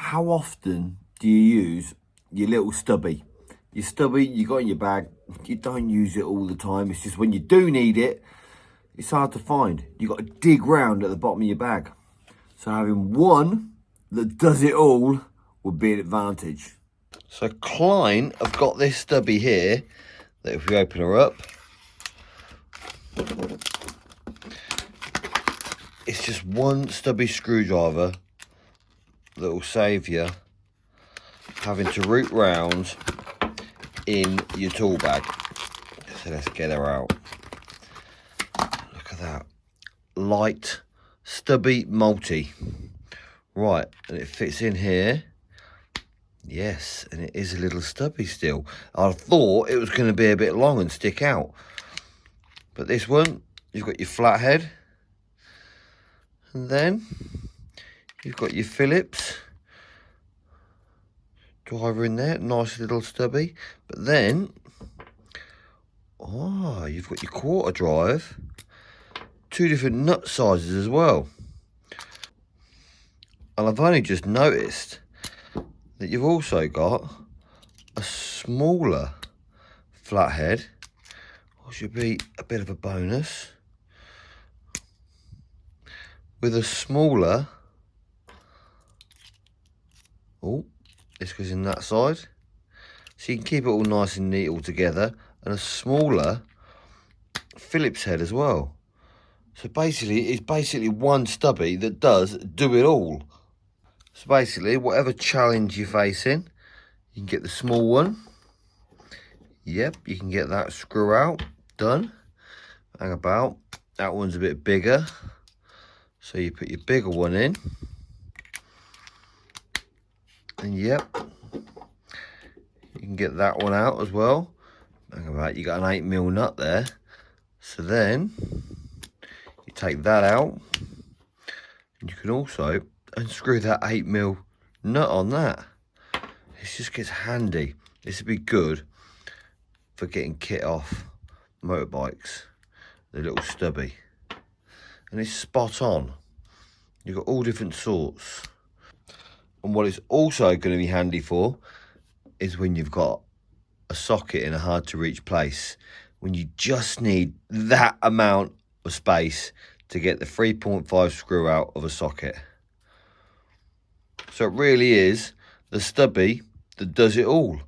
how often do you use your little stubby? Your stubby you got in your bag, you don't use it all the time. It's just when you do need it, it's hard to find. You've got to dig round at the bottom of your bag. So having one that does it all would be an advantage. So Klein have got this stubby here that if we open her up, it's just one stubby screwdriver that will save you having to root round in your tool bag. So let's get her out. Look at that. Light, stubby, multi. Right, and it fits in here. Yes, and it is a little stubby still. I thought it was going to be a bit long and stick out. But this one, you've got your flathead. And then you've got your Phillips driver in there, nice little stubby. But then, oh, you've got your quarter drive, two different nut sizes as well. And I've only just noticed that you've also got a smaller flathead, which should be a bit of a bonus, with a smaller, oh, this goes in that side, so you can keep it all nice and neat all together, and a smaller Phillips head as well. So basically, it's basically one stubby that does do it all. So basically, whatever challenge you're facing, you can get the small one. Yep, you can get that screw out, done. Hang about, that one's a bit bigger. So you put your bigger one in. And yep, you can get that one out as well. Hang about, you got an 8mm nut there. So then, you take that out. And you can also unscrew that 8mm nut on that. It just gets handy. This would be good for getting kit off motorbikes, the little stubby. And it's spot on. You've got all different sorts. And what it's also going to be handy for is when you've got a socket in a hard to reach place, when you just need that amount of space to get the 3.5 screw out of a socket. So it really is the stubby that does it all.